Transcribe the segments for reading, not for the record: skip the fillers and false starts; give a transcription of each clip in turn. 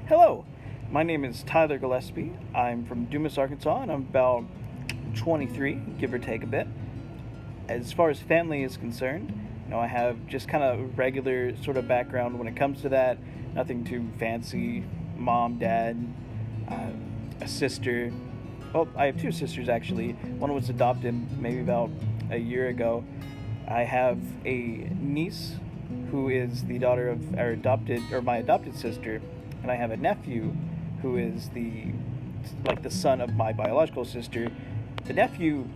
Hello, my name is Tyler Gillespie. I'm from Dumas, Arkansas, and I'm about 23, give or take a bit. As far as family is concerned, I have just kind of regular sort of background when it comes to that. Nothing too fancy. Mom, dad, uh, a sister. Well, I have two sisters actually. One was adopted maybe about a year ago. I have a niece who is the daughter of our adopted or my adopted sister, and I have a nephew who is the son of my biological sister. The nephew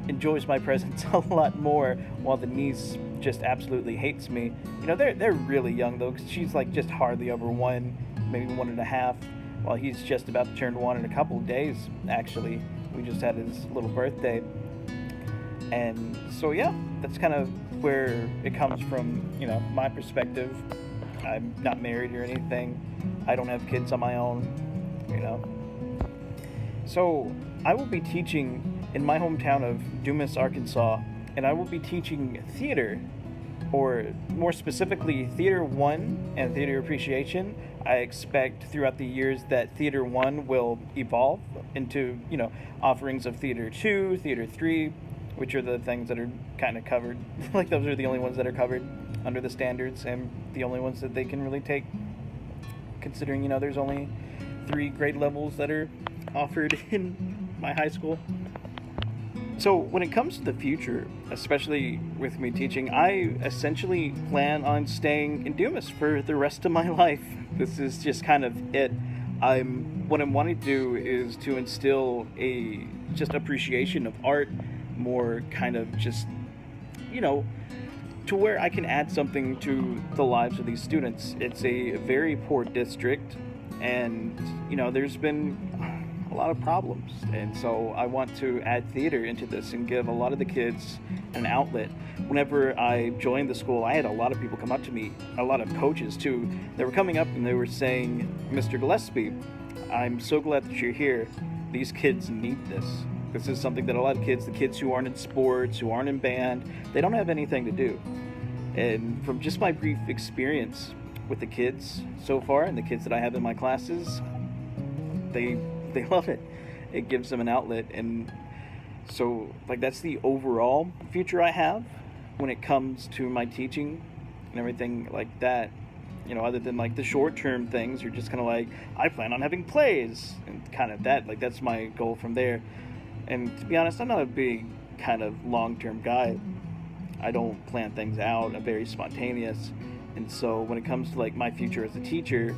enjoys my presence a lot more, while the niece just absolutely hates me. They're really young though, because she's like just hardly over one, maybe 1.5, while he's just about to turn one in a couple of days. Actually, we just had his little birthday, and so yeah, that's kind of where it comes from. My perspective. I'm not married or anything. I don't have kids on my own. You know. So I will be teaching in my hometown of Dumas, Arkansas, and I will be teaching theater, or more specifically, Theater 1 and Theater Appreciation. I expect throughout the years that Theater 1 will evolve into, offerings of Theater 2, Theater 3, which are the things that are kind of covered. Like, those are the only ones that are covered under the standards and the only ones that they can really take, considering, there's only 3 grade levels that are offered in my high school. So when it comes to the future, especially with me teaching, I essentially plan on staying in Dumas for the rest of my life. This is just kind of it. What I'm wanting to do is to instill a just appreciation of art, more kind of just, to where I can add something to the lives of these students. It's a very poor district, and there's been a lot of problems, and so I want to add theater into this and give a lot of the kids an outlet. Whenever I joined the school, I had a lot of people come up to me, a lot of coaches too. They were coming up and they were saying, "Mr. Gillespie, I'm so glad that you're here. These kids need this. This is something that a lot of kids, the kids who aren't in sports, who aren't in band, they don't have anything to do." And from just my brief experience with the kids so far, and the kids that I have in my classes, they love it. It gives them an outlet, and so that's the overall future I have when it comes to my teaching and everything like that. Other than the short-term things, you're just kind of I plan on having plays and kind of that. That's my goal from there. And to be honest, I'm not a big kind of long-term guy. I don't plan things out. I'm very spontaneous, and so when it comes to my future as a teacher,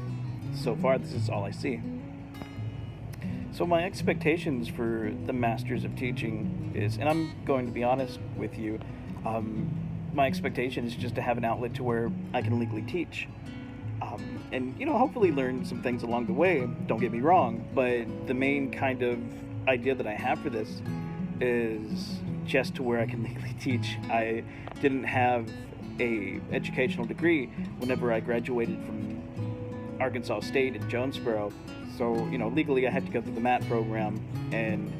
so far this is all I see. So my expectations for the Masters of Teaching is, and I'm going to be honest with you, my expectation is just to have an outlet to where I can legally teach. And hopefully learn some things along the way, don't get me wrong, but the main kind of idea that I have for this is just to where I can legally teach. I didn't have a educational degree whenever I graduated from Arkansas State in Jonesboro. So, legally I had to go through the MAT program, and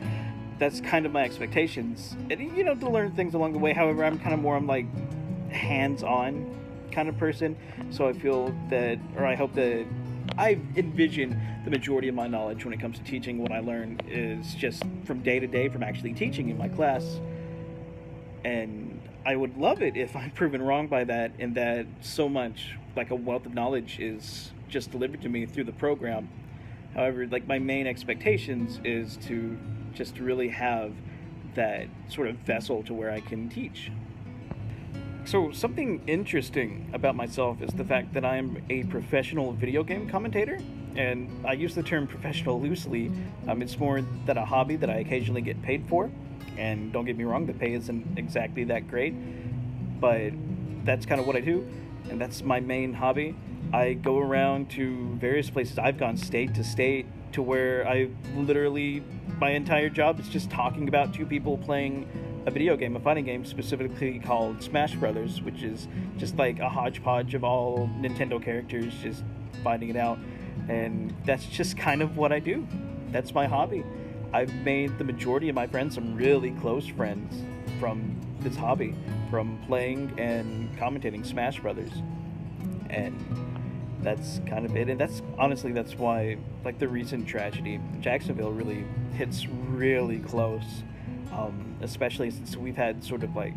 that's kind of my expectations. And, to learn things along the way. However, I'm hands-on kind of person. So I feel that, or I hope that, I envision the majority of my knowledge when it comes to teaching, what I learn is just from day to day, from actually teaching in my class. And I would love it if I'm proven wrong by that, and that so much, a wealth of knowledge is just delivered to me through the program. However, my main expectations is to just really have that sort of vessel to where I can teach. So something interesting about myself is the fact that I'm a professional video game commentator, and I use the term professional loosely. It's more that a hobby that I occasionally get paid for, and don't get me wrong, the pay isn't exactly that great, but that's kind of what I do, and that's my main hobby. I go around to various places. I've gone state to state, to where I literally, my entire job is just talking about 2 people playing a video game, a fighting game specifically called Smash Brothers, which is just a hodgepodge of all Nintendo characters just fighting it out. And that's just kind of what I do. That's my hobby. I've made the majority of my friends some really close friends from this hobby, from playing and commentating Smash Brothers. And that's kind of it. And that's honestly, that's why, like, the recent tragedy, Jacksonville really hits really close, especially since we've had sort of like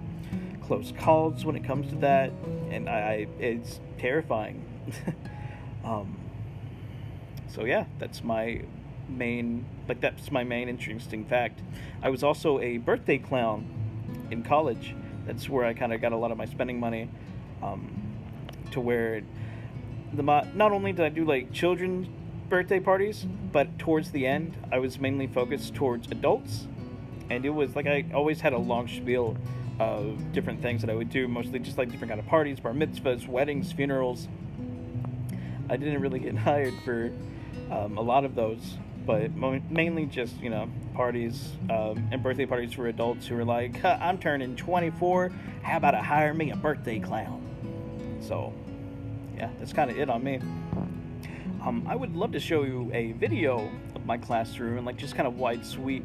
close calls when it comes to that, and it's terrifying. um, so yeah, that's my main interesting fact. I was also a birthday clown in college. That's where I kind of got a lot of my spending money, um, to where not only did I do like children's birthday parties, but towards the end, I was mainly focused towards adults, and it was like I always had a long spiel of different things that I would do, mostly just like different kind of parties, bar mitzvahs, weddings, funerals. I didn't really get hired for a lot of those, but mainly just parties, and birthday parties for adults who are like, huh, I'm turning 24. How about I hire me a birthday clown? So yeah, that's kind of it on me. I would love to show you a video of my classroom and like just kind of wide sweep.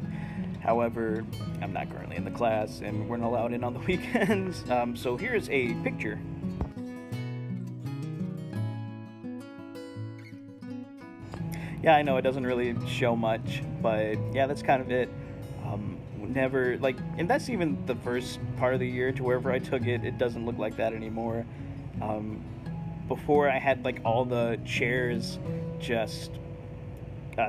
However, I'm not currently in the class and we're not allowed in on the weekends. So here's a picture. Yeah, I know it doesn't really show much, but yeah, that's kind of it. Never like, and that's even the first part of the year. To wherever I took it, it doesn't look like that anymore. Um, Before I had like all the chairs just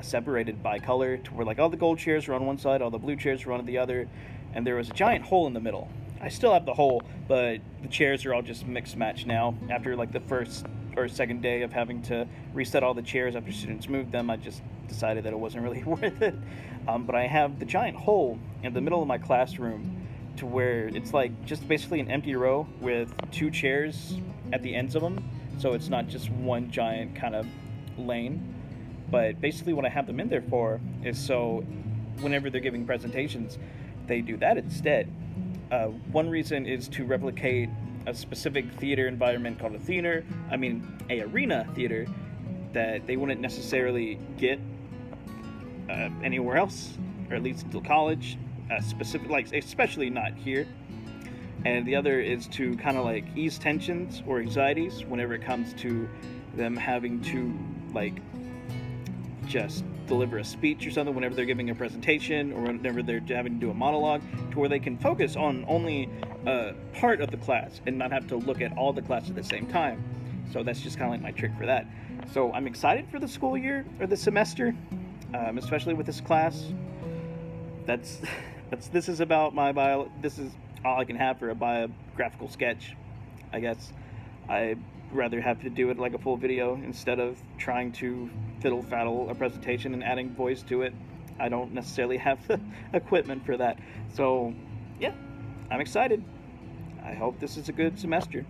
separated by color, to where like all the gold chairs were on one side, all the blue chairs were on the other, and there was a giant hole in the middle. I still have the hole, but the chairs are all just mixed match now. After like the first or second day of having to reset all the chairs after students moved them, I just decided that it wasn't really worth it. But I have the giant hole in the middle of my classroom, to where it's like just basically an empty row with two chairs at the ends of them, so it's not just one giant kind of lane. But basically, what I have them in there for is so whenever they're giving presentations, they do that instead. One reason is to replicate a specific theater environment called a arena theater, that they wouldn't necessarily get anywhere else, or at least until college. Specific, like especially not here. And the other is to kind of like ease tensions or anxieties whenever it comes to them having to like just deliver a speech or something, whenever they're giving a presentation or whenever they're having to do a monologue, to where they can focus on only part of the class and not have to look at all the class at the same time. So that's just kind of like my trick for that. So I'm excited for the school year or the semester, especially with this class. This is about my this is all I can have for a biographical sketch, I guess. I'd rather have to do it like a full video instead of trying to fiddle faddle a presentation and adding voice to it. I don't necessarily have the equipment for that. So yeah, I'm excited. I hope this is a good semester.